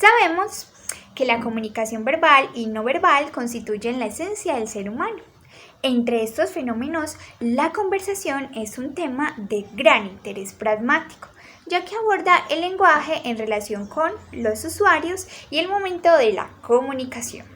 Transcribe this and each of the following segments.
Sabemos que la comunicación verbal y no verbal constituyen la esencia del ser humano. Entre estos fenómenos, la conversación es un tema de gran interés pragmático, ya que aborda el lenguaje en relación con los usuarios y el momento de la comunicación.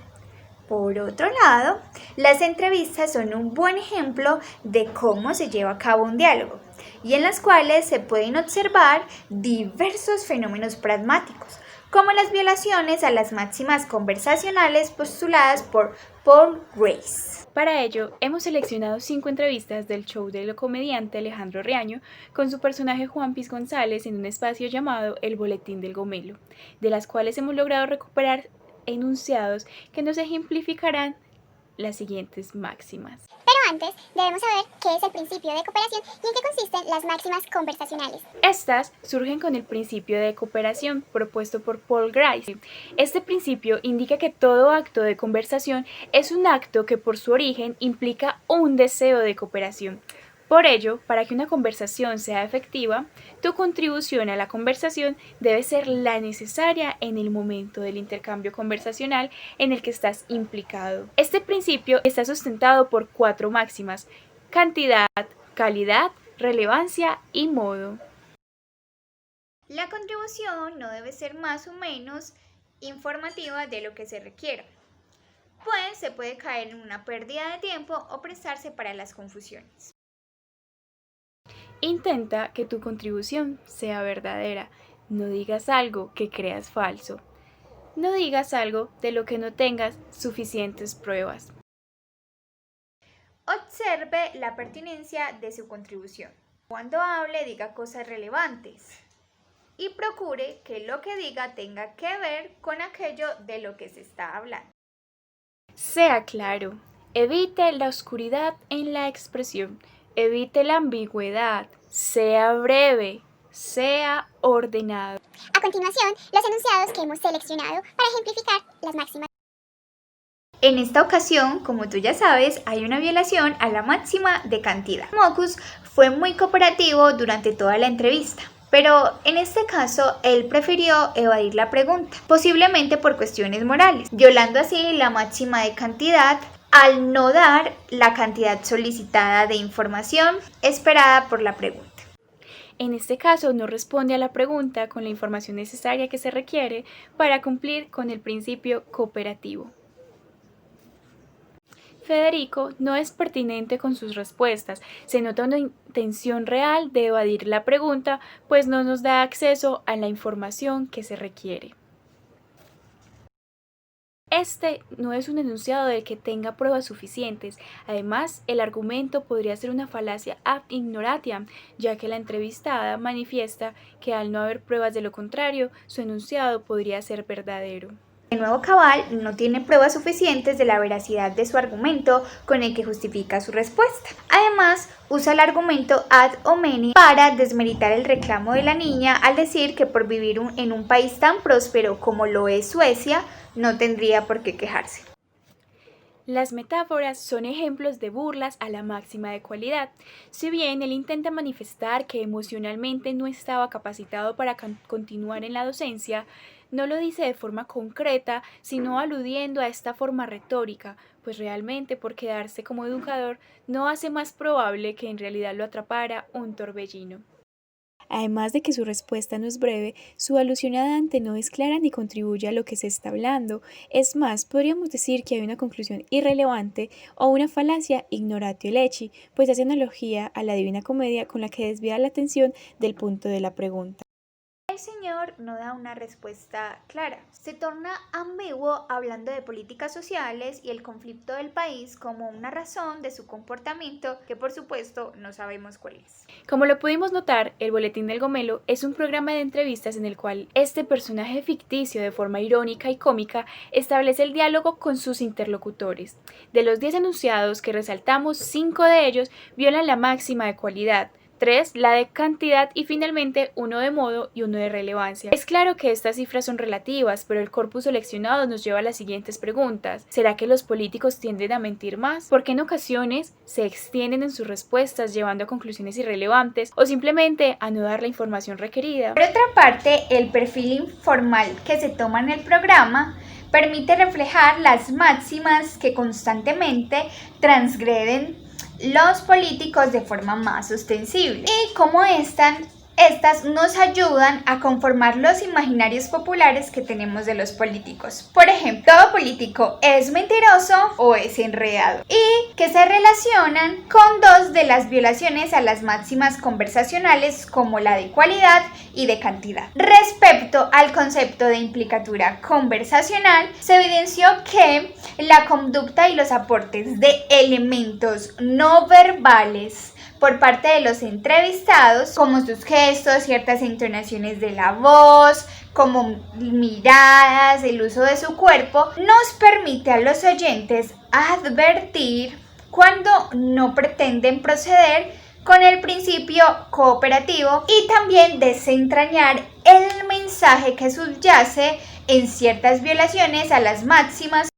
Por otro lado, las entrevistas son un buen ejemplo de cómo se lleva a cabo un diálogo, y en las cuales se pueden observar diversos fenómenos pragmáticos, como las violaciones a las máximas conversacionales postuladas por Paul Grace. Para ello, hemos seleccionado 5 entrevistas del show del comediante Alejandro Riaño con su personaje Juan Piz González en un espacio llamado El Boletín del Gomelo, de las cuales hemos logrado recuperar enunciados que nos ejemplificarán las siguientes máximas. Pero antes, debemos saber qué es el principio de cooperación y en qué consisten las máximas conversacionales. Estas surgen con el principio de cooperación propuesto por Paul Grace. Este principio indica que todo acto de conversación es un acto que por su origen implica un deseo de cooperación. Por ello, para que una conversación sea efectiva, tu contribución a la conversación debe ser la necesaria en el momento del intercambio conversacional en el que estás implicado. Este principio está sustentado por 4 máximas: cantidad, calidad, relevancia y modo. La contribución no debe ser más o menos informativa de lo que se requiera, pues se puede caer en una pérdida de tiempo o prestarse para las confusiones. Intenta que tu contribución sea verdadera. No digas algo que creas falso. No digas algo de lo que no tengas suficientes pruebas. Observe la pertinencia de su contribución. Cuando hable, diga cosas relevantes y procure que lo que diga tenga que ver con aquello de lo que se está hablando. Sea claro. Evite la oscuridad en la expresión. Evite la ambigüedad. Sea breve. Sea ordenado. A continuación, los enunciados que hemos seleccionado para ejemplificar las máximas. En esta ocasión, como tú ya sabes, hay una violación a la máxima de cantidad. Mockus fue muy cooperativo durante toda la entrevista, pero en este caso él prefirió evadir la pregunta, posiblemente por cuestiones morales, violando así la máxima de cantidad al no dar la cantidad solicitada de información esperada por la pregunta. En este caso, no responde a la pregunta con la información necesaria que se requiere para cumplir con el principio cooperativo. Federico no es pertinente con sus respuestas. Se nota una intención real de evadir la pregunta, pues no nos da acceso a la información que se requiere. Este no es un enunciado del que tenga pruebas suficientes. Además, el argumento podría ser una falacia ad ignoratiam, ya que la entrevistada manifiesta que al no haber pruebas de lo contrario, su enunciado podría ser verdadero. De nuevo, Cabal no tiene pruebas suficientes de la veracidad de su argumento con el que justifica su respuesta. Además, usa el argumento ad hominem para desmeritar el reclamo de la niña al decir que por vivir en un país tan próspero como lo es Suecia, no tendría por qué quejarse. Las metáforas son ejemplos de burlas a la máxima de cualidad. Si bien él intenta manifestar que emocionalmente no estaba capacitado para continuar en la docencia, no lo dice de forma concreta, sino aludiendo a esta forma retórica, pues realmente por quedarse como educador no hace más probable que en realidad lo atrapara un torbellino. Además de que su respuesta no es breve, su alusión a Dante no es clara ni contribuye a lo que se está hablando. Es más, podríamos decir que hay una conclusión irrelevante o una falacia ignoratio leci, pues hace analogía a la Divina Comedia con la que desvía la atención del punto de la pregunta. El señor no da una respuesta clara. Se torna ambiguo hablando de políticas sociales y el conflicto del país como una razón de su comportamiento que por supuesto no sabemos cuál es. Como lo pudimos notar, El Boletín del Gomelo es un programa de entrevistas en el cual este personaje ficticio de forma irónica y cómica establece el diálogo con sus interlocutores. De los 10 enunciados que resaltamos, 5 de ellos violan la máxima de cualidad. 3, la de cantidad y finalmente 1 de modo y 1 de relevancia. Es claro que estas cifras son relativas, pero el corpus seleccionado nos lleva a las siguientes preguntas. ¿Será que los políticos tienden a mentir más? ¿Por qué en ocasiones se extienden en sus respuestas llevando a conclusiones irrelevantes o simplemente a no dar la información requerida? Por otra parte, el perfil informal que se toma en el programa permite reflejar las máximas que constantemente transgreden los políticos de forma más ostensible y cómo estas nos ayudan a conformar los imaginarios populares que tenemos de los políticos. Por ejemplo, todo político es mentiroso o es enredado y que se relacionan con dos de las violaciones a las máximas conversacionales como la de cualidad y de cantidad. Respecto al concepto de implicatura conversacional, se evidenció que la conducta y los aportes de elementos no verbales por parte de los entrevistados, como sus gestos, ciertas entonaciones de la voz, como miradas, el uso de su cuerpo, nos permite a los oyentes advertir cuando no pretenden proceder con el principio cooperativo y también desentrañar el mensaje que subyace en ciertas violaciones a las máximas